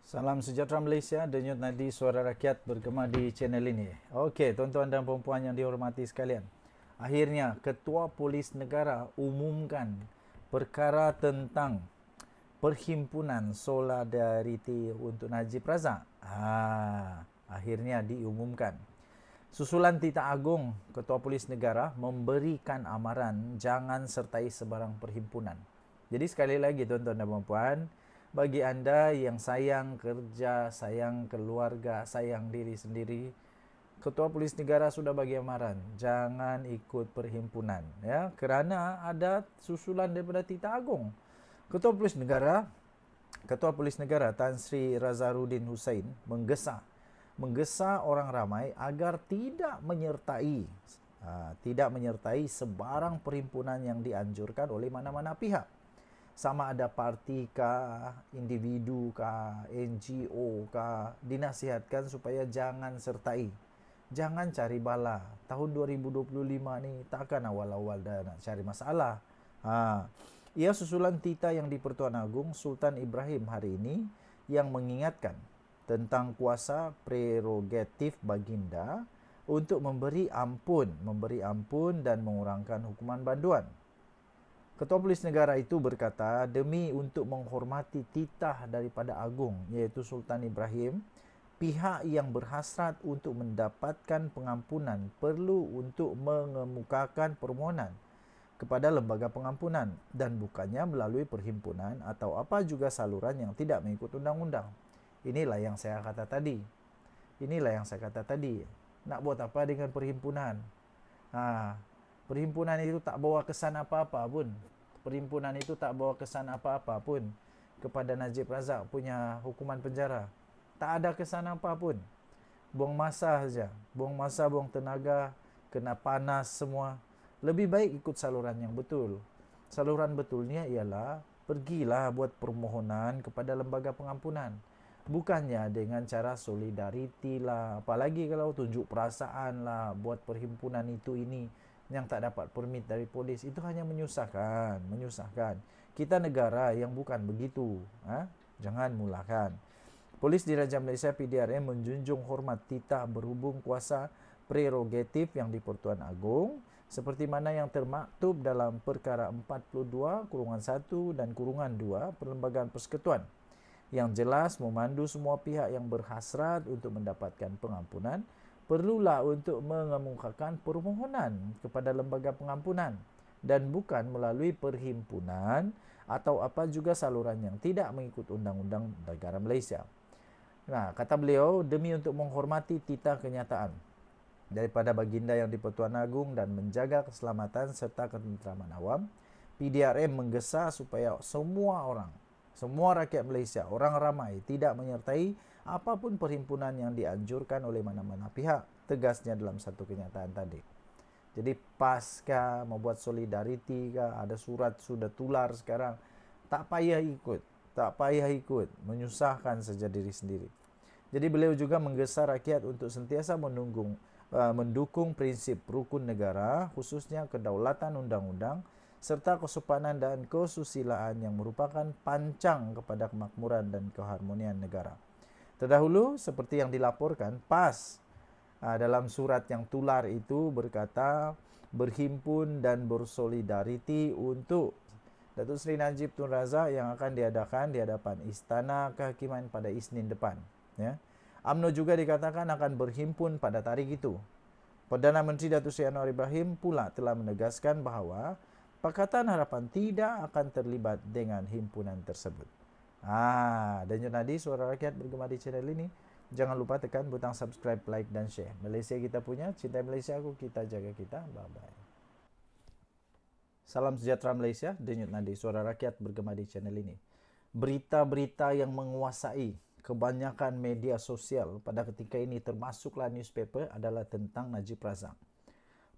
Salam sejahtera Malaysia, denyut nadi suara rakyat bergema di channel ini. Okey, tuan-tuan dan puan-puan yang dihormati sekalian. Akhirnya, Ketua Polis Negara umumkan perkara tentang Perhimpunan Solidariti untuk Najib Razak. Akhirnya diumumkan. Susulan Titah Agung, Ketua Polis Negara memberikan amaran jangan sertai sebarang perhimpunan. Jadi sekali lagi tuan-tuan dan puan-puan, bagi anda yang sayang kerja, sayang keluarga, sayang diri sendiri, Ketua Polis Negara sudah bagi amaran, jangan ikut perhimpunan, ya, kerana ada susulan daripada Titah Agung. Ketua Polis Negara Tan Sri Razarudin Hussein menggesa orang ramai agar tidak menyertai sebarang perhimpunan yang dianjurkan oleh mana-mana pihak. Sama ada parti kah, individu kah, NGO kah, dinasihatkan supaya jangan sertai. Jangan cari bala. Tahun 2025 ni takkan awal-awal dah nak cari masalah. Ia susulan titah yang di-Pertuan Agong Sultan Ibrahim hari ini yang mengingatkan tentang kuasa prerogatif baginda untuk memberi ampun dan mengurangkan hukuman banduan. Ketua Polis Negara itu berkata, demi untuk menghormati titah daripada Agung, iaitu Sultan Ibrahim, pihak yang berhasrat untuk mendapatkan pengampunan perlu untuk mengemukakan permohonan kepada lembaga pengampunan dan bukannya melalui perhimpunan atau apa juga saluran yang tidak mengikut undang-undang. Inilah yang saya kata tadi. Nak buat apa dengan perhimpunan? Perhimpunan itu tak bawa kesan apa-apa pun. Kepada Najib Razak punya hukuman penjara. Tak ada kesan apa pun. Buang masa saja. Buang tenaga, kena panas semua. Lebih baik ikut saluran yang betul. Saluran betulnya ialah pergilah buat permohonan kepada lembaga pengampunan. Bukannya dengan cara solidariti lah, apalagi kalau tunjuk perasaan lah, buat perhimpunan itu ini yang tak dapat permit dari polis. Itu hanya menyusahkan. Kita negara yang bukan begitu. Jangan mulakan. Polis Diraja Malaysia PDRM menjunjung hormat titah berhubung kuasa prerogatif yang di-Pertuan Agong seperti mana yang termaktub dalam Perkara 42/1 dan -2 Perlembagaan Persekutuan yang jelas memandu semua pihak yang berhasrat untuk mendapatkan pengampunan perlulah untuk mengemukakan permohonan kepada lembaga pengampunan dan bukan melalui perhimpunan atau apa juga saluran yang tidak mengikut undang-undang negara Malaysia. Kata beliau, demi untuk menghormati titah kenyataan daripada baginda yang di-Pertuan Agong dan menjaga keselamatan serta ketenteraman awam, PDRM menggesa supaya semua rakyat Malaysia, orang ramai tidak menyertai apapun perhimpunan yang dianjurkan oleh mana-mana pihak, tegasnya dalam satu kenyataan tadi. Jadi paskah membuat solidariti kah, ada surat sudah tular sekarang, tak payah ikut, menyusahkan saja diri sendiri. Jadi beliau juga menggesa rakyat untuk sentiasa mendukung prinsip rukun negara, khususnya kedaulatan undang-undang serta kesopanan dan kesusilaan yang merupakan pancang kepada kemakmuran dan keharmonian negara. Terdahulu, seperti yang dilaporkan, PAS dalam surat yang tular itu berkata berhimpun dan bersolidariti untuk Datuk Seri Najib Tun Razak yang akan diadakan di hadapan Istana Kehakiman pada Isnin depan. UMNO juga dikatakan akan berhimpun pada tarikh itu. Perdana Menteri Datuk Seri Anwar Ibrahim pula telah menegaskan bahawa Pakatan Harapan tidak akan terlibat dengan himpunan tersebut. Denyut nadi suara rakyat bergema di channel ini. Jangan lupa tekan butang subscribe, like dan share. Malaysia kita punya, cintai Malaysia aku, kita jaga kita. Bye-bye. Salam sejahtera Malaysia, denyut nadi suara rakyat bergema di channel ini. Berita-berita yang menguasai kebanyakan media sosial pada ketika ini termasuklah newspaper adalah tentang Najib Razak.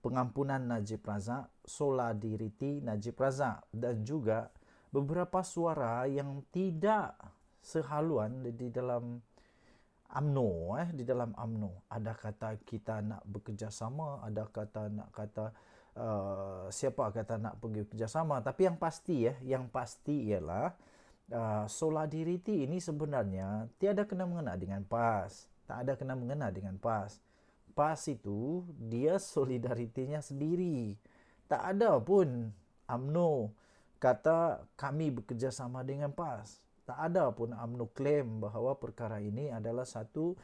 Pengampunan Najib Razak, solidariti Najib Razak dan juga beberapa suara yang tidak sehaluan di dalam UMNO. Ada kata kita nak bekerjasama, ada kata nak kata siapa kata nak pergi bekerjasama. Tapi yang pasti ialah solidariti ini sebenarnya tiada kena mengena dengan PAS. Tak ada kena mengena dengan PAS. PAS itu dia solidaritinya sendiri. Tak ada pun UMNO kata kami bekerjasama dengan PAS. Tak ada pun UMNO klaim bahawa perkara ini adalah satu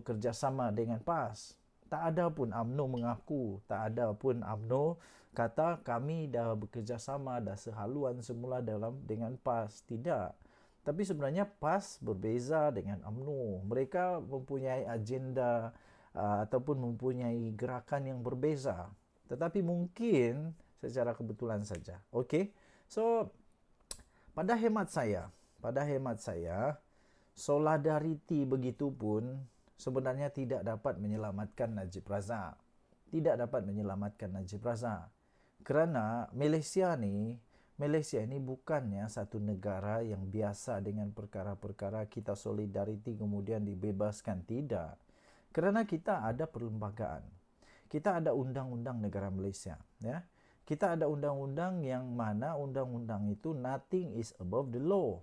kerjasama dengan PAS. Tak ada pun UMNO mengaku, tak ada pun UMNO kata kami dah bekerjasama, dah sehaluan semula dengan PAS. Tidak. Tapi sebenarnya PAS berbeza dengan UMNO. Mereka mempunyai agenda ataupun mempunyai gerakan yang berbeza. Tetapi mungkin secara kebetulan saja. Okey. So pada hemat saya, solidariti begitu pun sebenarnya tidak dapat menyelamatkan Najib Razak. Tidak dapat menyelamatkan Najib Razak. Kerana Malaysia ini bukannya satu negara yang biasa dengan perkara-perkara kita solidariti kemudian dibebaskan. Tidak. Kerana kita ada perlembagaan. Kita ada undang-undang negara Malaysia. Ya. Kita ada undang-undang yang mana undang-undang itu nothing is above the law.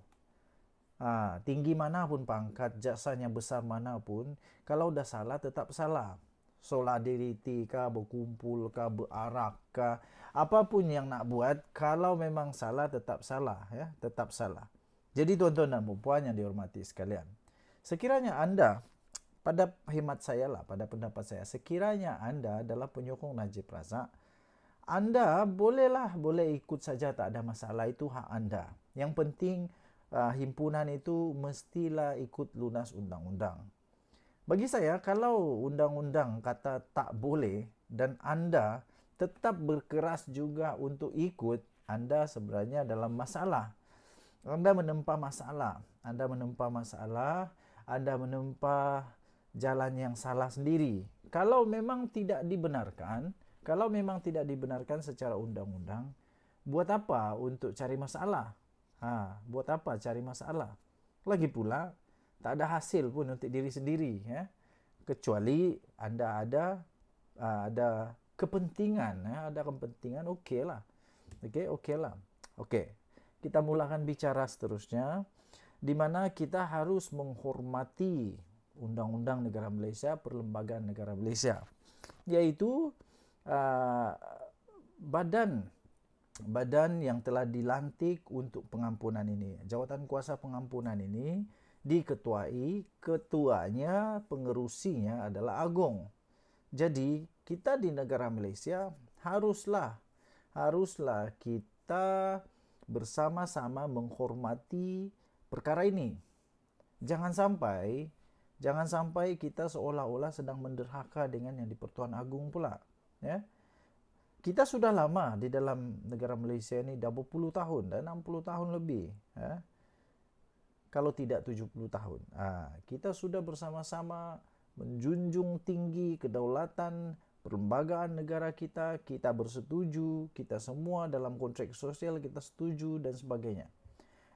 Tinggi mana pun pangkat, jasanya besar mana pun, kalau dah salah tetap salah. Solidariti kah, berkumpul kah, berarak kah, apapun yang nak buat, kalau memang salah tetap salah, ya, tetap salah. Jadi tuan-tuan dan puan yang dihormati sekalian, sekiranya anda, pada hemat saya lah, pada pendapat saya, sekiranya anda adalah penyokong Najib Razak, anda boleh ikut saja, tak ada masalah, itu hak anda. Yang penting himpunan itu mestilah ikut lunas undang-undang. Bagi saya, kalau undang-undang kata tak boleh dan anda tetap berkeras juga untuk ikut, anda sebenarnya dalam masalah. Anda menempa masalah. Anda menempa jalan yang salah sendiri. Kalau memang tidak dibenarkan secara undang-undang, buat apa untuk cari masalah? Buat apa cari masalah? Lagi pula, tak ada hasil pun untuk diri sendiri, ya. Kecuali anda ada kepentingan, ya. Ada kepentingan, okeylah. Okey. Kita mulakan bicara seterusnya, di mana kita harus menghormati undang-undang negara Malaysia, perlembagaan negara Malaysia, iaitu badan yang telah dilantik untuk pengampunan ini. Jawatan kuasa pengampunan ini diketuai, ketuanya, pengerusinya adalah Agong. Jadi, kita di negara Malaysia haruslah kita bersama-sama menghormati perkara ini. Jangan sampai kita seolah-olah sedang menderhaka dengan yang di-Pertuan Agong pula, ya. Kita sudah lama di dalam negara Malaysia ini, dah berpuluh tahun, dah 60 tahun lebih, ya. Kalau tidak 70 tahun. Kita sudah bersama-sama menjunjung tinggi kedaulatan perlembagaan negara kita, kita bersetuju, kita semua dalam kontrak sosial kita setuju dan sebagainya.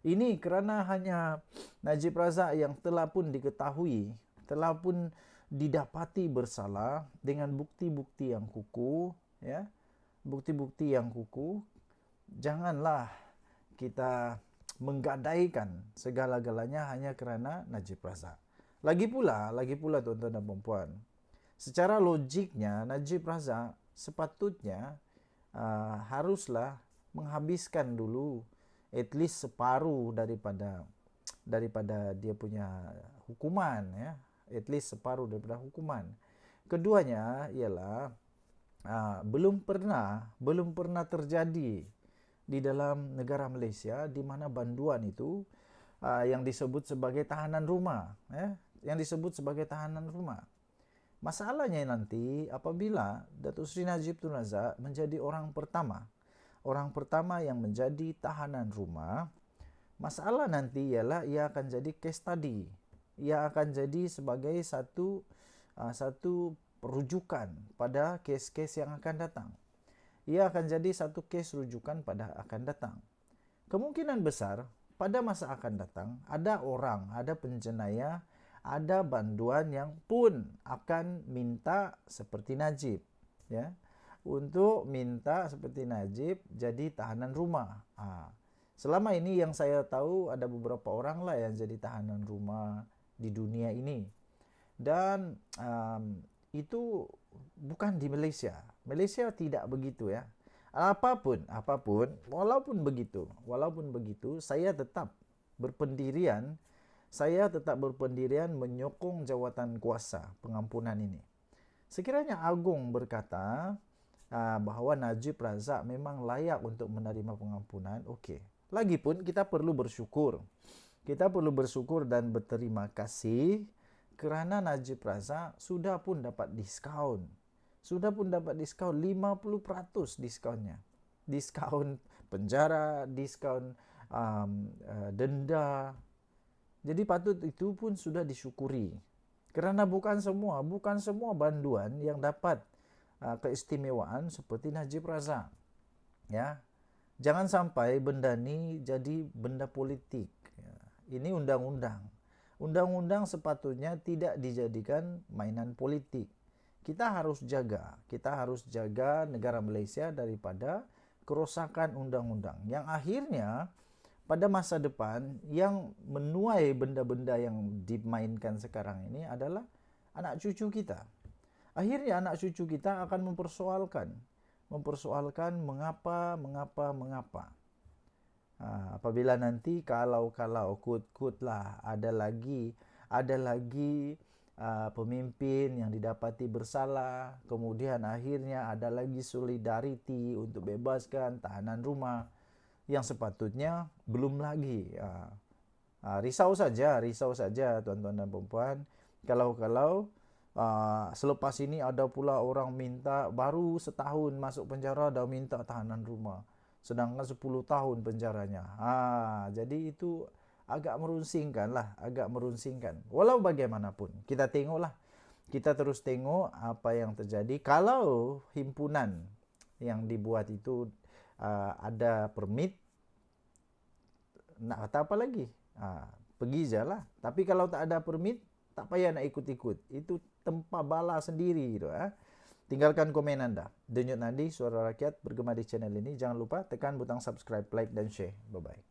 Ini kerana hanya Najib Razak yang telah pun diketahui, telah pun didapati bersalah dengan bukti-bukti yang kukuh, ya. Bukti-bukti yang kukuh, janganlah kita menggadaikan segala-galanya hanya kerana Najib Razak. Lagi pula tuan-tuan dan puan-puan, secara logiknya Najib Razak sepatutnya haruslah menghabiskan dulu at least separuh daripada dia punya hukuman, ya. At least separuh daripada hukuman. Keduanya ialah belum pernah terjadi di dalam negara Malaysia di mana banduan itu yang disebut sebagai tahanan rumah, ya, Masalahnya nanti apabila Datuk Seri Najib Tun Razak menjadi orang pertama yang menjadi tahanan rumah, masalah nanti ialah ia akan jadi case study. Ia akan jadi sebagai satu rujukan pada kes-kes yang akan datang. Ia akan jadi satu kes rujukan pada akan datang. Kemungkinan besar pada masa akan datang ada orang, ada penjenayah, ada banduan yang pun akan minta seperti Najib, ya, untuk minta seperti Najib jadi tahanan rumah. Selama ini yang saya tahu ada beberapa orang lah yang jadi tahanan rumah di dunia ini. Dan itu bukan di Malaysia. Malaysia tidak begitu ya. Apapun, walaupun begitu, saya tetap berpendirian, menyokong jawatan kuasa pengampunan ini. Sekiranya Agung berkata bahwa Najib Razak memang layak untuk menerima pengampunan, okey. Lagipun kita perlu bersyukur. Kita perlu bersyukur dan berterima kasih kerana Najib Razak sudah pun dapat diskaun. 50% diskonnya. Diskaun penjara, diskaun denda. Jadi patut itu pun sudah disyukuri. Kerana bukan semua banduan yang dapat keistimewaan seperti Najib Razak. Ya. Jangan sampai benda ni jadi benda politik. Ya. Ini undang-undang. Undang-undang sepatutnya tidak dijadikan mainan politik. Kita harus jaga negara Malaysia daripada kerosakan undang-undang yang akhirnya pada masa depan yang menuai benda-benda yang dimainkan sekarang ini adalah anak cucu kita. Akhirnya anak cucu kita akan mempersoalkan mengapa. Apabila nanti kalau kut-kutlah ada lagi pemimpin yang didapati bersalah, kemudian akhirnya ada lagi solidariti untuk bebaskan tahanan rumah yang sepatutnya belum lagi. Risau saja tuan-tuan dan puan-puan kalau selepas ini ada pula orang minta baru setahun masuk penjara dah minta tahanan rumah, sedangkan 10 tahun penjaranya. Jadi itu agak merunsingkan. Walau bagaimanapun, kita terus tengok apa yang terjadi. Kalau himpunan yang dibuat itu ada permit, nak kata apa lagi? Pergi je lah. Tapi kalau tak ada permit, tak payah nak ikut-ikut. Itu tempat bala sendiri gitu. Tinggalkan komen anda. Denyut Nadi, Suara Rakyat bergema di channel ini. Jangan lupa tekan butang subscribe, like dan share. Bye-bye.